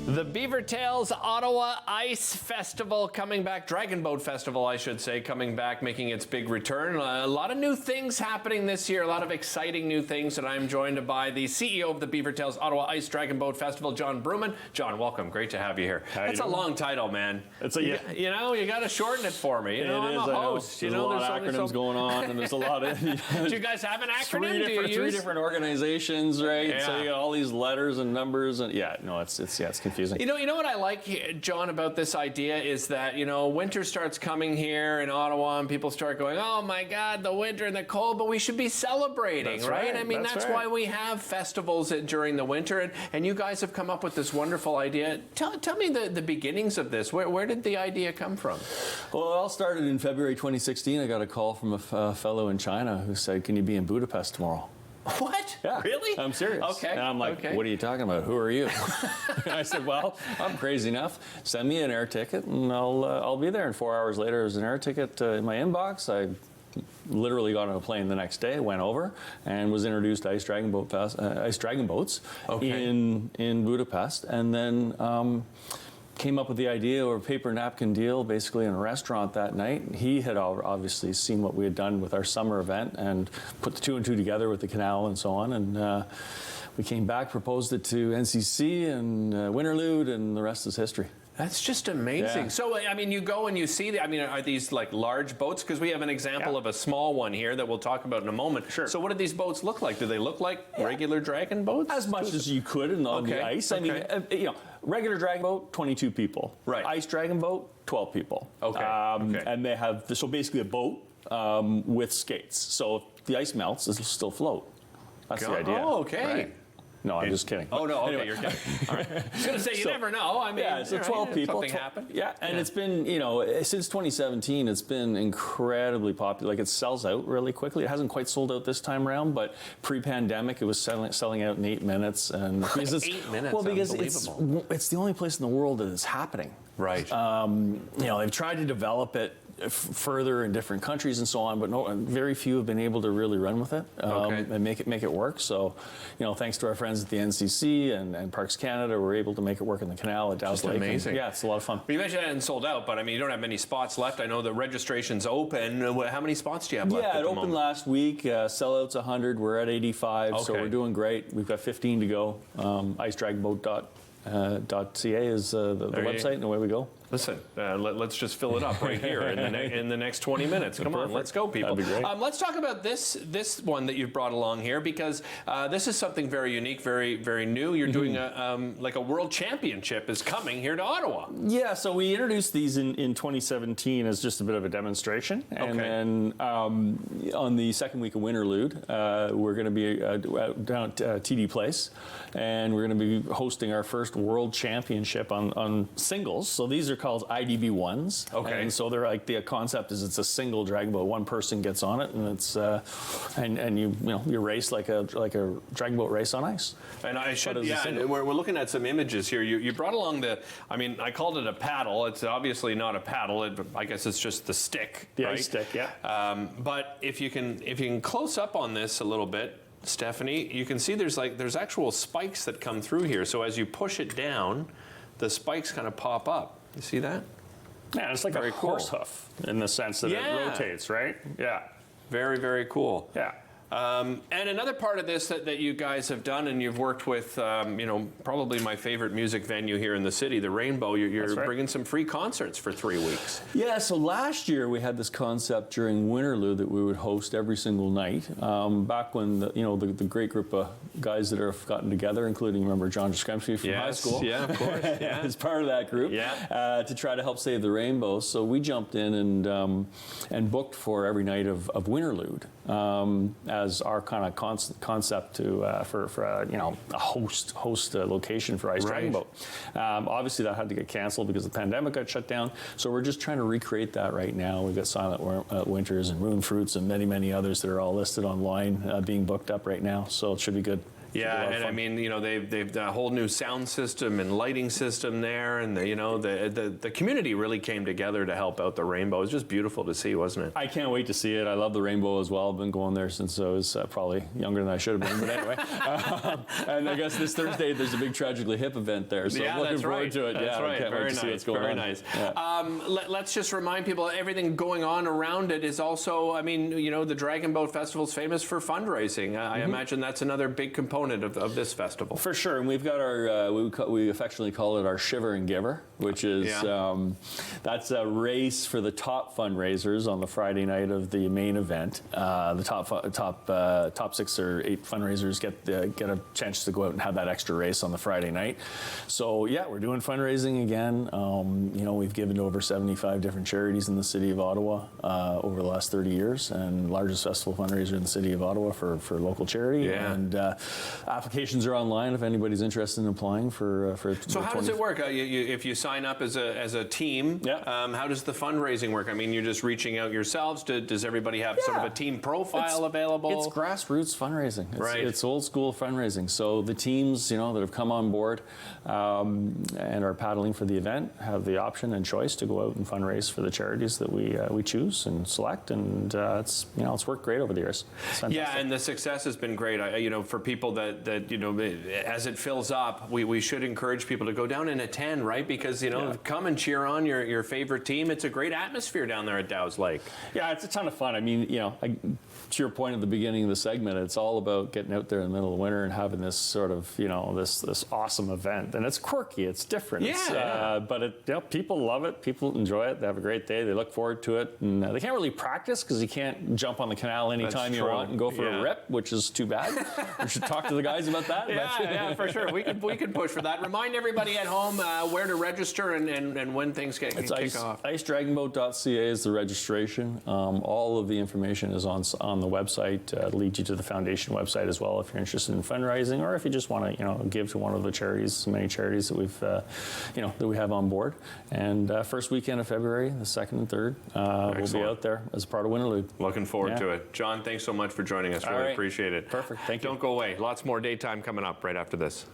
The BeaverTails Ottawa Ice Festival coming back, Dragon Boat Festival, I should say, coming back, making its big return. A lot of new things happening this year, a lot of exciting new things, and I'm joined by the CEO of the BeaverTails Ottawa Ice Dragon Boat Festival, John Brooman. John, welcome. Great to have you here. That's a long title, man. It's a, yeah. You know, you got to shorten it for me. You know, I'm a host. There's a lot of acronyms going on, and there's a lot of... Do you guys have an acronym? Three different organizations, right? Yeah. So you got all these letters and numbers, and it's confusing. You know what I like, John, about this idea is that, you know, winter starts coming here in Ottawa and people start going, oh my God, the winter and the cold, but we should be celebrating, right? I mean, that's why we have festivals during the winter, and you guys have come up with this wonderful idea. Tell me the beginnings of this. Where did the idea come from? Well, it all started in February 2016. I got a call from a fellow in China who said, can you be in Budapest tomorrow? What? Yeah. Really? I'm serious. Okay. And I'm like, what are you talking about? Who are you? And I said, well, I'm crazy enough. Send me an air ticket and I'll be there. And 4 hours later, there's an air ticket in my inbox. I literally got on a plane the next day, went over, and was introduced to Ice Dragon Boats in Budapest. And then came up with the idea or paper napkin deal basically in a restaurant that night. He had obviously seen what we had done with our summer event and put the two and two together with the canal and so on. And we came back, proposed it to NCC and Winterlude, and the rest is history. That's just amazing. Yeah. So, I mean, you go and you see, are these like large boats? Because we have an example of a small one here that we'll talk about in a moment. Sure. So what do these boats look like? Do they look like regular dragon boats? As much as you could on the ice. I mean, you know, regular dragon boat, 22 people. Right. Ice dragon boat, 12 people. Okay. And they have, so basically a boat with skates. So if the ice melts, it'll still float. That's the idea. Oh, okay. Right? No, I'm just kidding. Oh, no, okay, anyway. you're kidding. All right. I was going to say, you never know. I mean, yeah, so 12 people. Something happened. Yeah, and it's been, you know, since 2017, it's been incredibly popular. Like, it sells out really quickly. It hasn't quite sold out this time around, but pre-pandemic, it was selling out in 8 minutes. And because 8 minutes, well, because it's the only place in the world that is happening. Right. You know, they've tried to develop it further in different countries and so on, but very few have been able to really run with it and make it work. So, you know, thanks to our friends at the NCC and Parks Canada, we're able to make it work in the canal at Dow's Lake. Amazing. Yeah, it's a lot of fun. Well, you mentioned it hadn't sold out, but I mean, you don't have many spots left. I know the registration's open. How many spots do you have left? Yeah, it opened last week. Sellouts 100. We're at 85, so we're doing great. We've got 15 to go. icedragonboat.ca is the website, and away we go. Listen, let's just fill it up right here in the next 20 minutes. Come on, let's go, people. That'd be great. Let's talk about this one that you've brought along here, because this is something very unique, very, very new. You're doing like a World Championship is coming here to Ottawa. Yeah, so we introduced these in 2017 as just a bit of a demonstration. And then on the second week of Winterlude, we're going to be down at TD Place, and we're going to be hosting our first World Championship on singles. So these are called IDB1s. Okay. And so they're like, the concept is it's a single dragon boat. One person gets on it, and it's and you race like a dragon boat race on ice. And I should, and we're looking at some images here. You brought along I called it a paddle. It's obviously not a paddle. I guess it's just the stick. The ice stick, yeah. But if you can close up on this a little bit, Stephanie, you can see there's actual spikes that come through here. So as you push it down, the spikes kind of pop up. You see that? Yeah, it's like a horse hoof in the sense that it rotates, right? Yeah. Very, very cool. Yeah. And another part of this that you guys have done, and you've worked with, probably my favorite music venue here in the city, the Rainbow. You're bringing some free concerts for 3 weeks. Yeah, so last year we had this concept during Winterlude that we would host every single night. Back when the great group of guys that have gotten together, including, remember, John Jaskremski from high school. Yeah, of course. Yeah. As part of that group. Yeah. To try to help save the Rainbow. So we jumped in and booked for every night of Winterlude. As our kind of concept for a host location for Ice Dragon Boat. Obviously that had to get canceled because the pandemic got shut down. So we're just trying to recreate that right now. We've got Silent Winters and Moon Fruits and many others that are all listed online being booked up right now. So it should be good. Yeah, and I mean, you know, they've a whole new sound system and lighting system there, and the community really came together to help out the rainbow. It was just beautiful to see, wasn't it? I can't wait to see it. I love the rainbow as well. I've been going there since I was probably younger than I should have been, but anyway. And I guess this Thursday there's a big Tragically Hip event there, so I'm looking forward to it. That's right. I can't wait to see what's going on. Very nice. Yeah. Let's just remind people everything going on around it is also, I mean, you know, the Dragon Boat Festival is famous for fundraising. I imagine that's another big component of this festival. For sure, and we've got our we affectionately call it our Shiver and Giver, which is that's a race for the top fundraisers on the Friday night of the main event. The top 6 or 8 fundraisers get a chance to go out and have that extra race on the Friday night. So yeah, we're doing fundraising again. You know, we've given to over 75 different charities in the city of Ottawa over the last 30 years, and largest festival fundraiser in the city of Ottawa for local charity. Yeah. And applications are online if anybody's interested in applying for. So how does it work? If you sign up as a team, how does the fundraising work? I mean, you're just reaching out yourselves. Does everybody have sort of a team profile available? It's grassroots fundraising. It's old school fundraising. So the teams, you know, that have come on board and are paddling for the event have the option and choice to go out and fundraise for the charities that we choose and select, and it's worked great over the years. Yeah, and the success has been great. You know, for people that you know, as it fills up, we should encourage people to go down and attend, right? Because you know, come and cheer on your favorite team. It's a great atmosphere down there at Dow's Lake. Yeah, it's a ton of fun. I mean, you know, to your point at the beginning of the segment, it's all about getting out there in the middle of winter and having this sort of, you know, this awesome event, and it's quirky, it's different. But people love it. People enjoy it. They have a great day. They look forward to it, and they can't really practice because you can't jump on the canal anytime you want and go for a rip, which is too bad. We should talk to the guys about that. Yeah, for sure. We could push for that. Remind everybody at home where to register and when things can kick off. IceDragonboat.ca is the registration. All of the information is on the website. It'll lead you to the foundation website as well if you're interested in fundraising, or if you just want to, you know, give to one of the charities, many charities that we've, that we have on board. And first weekend of February, the 2nd and 3rd, we'll be out there as part of Winterlude. Looking forward to it. John, thanks so much for joining us. Really appreciate it. Perfect. Thank you. Don't go away. Lots more daytime coming up right after this.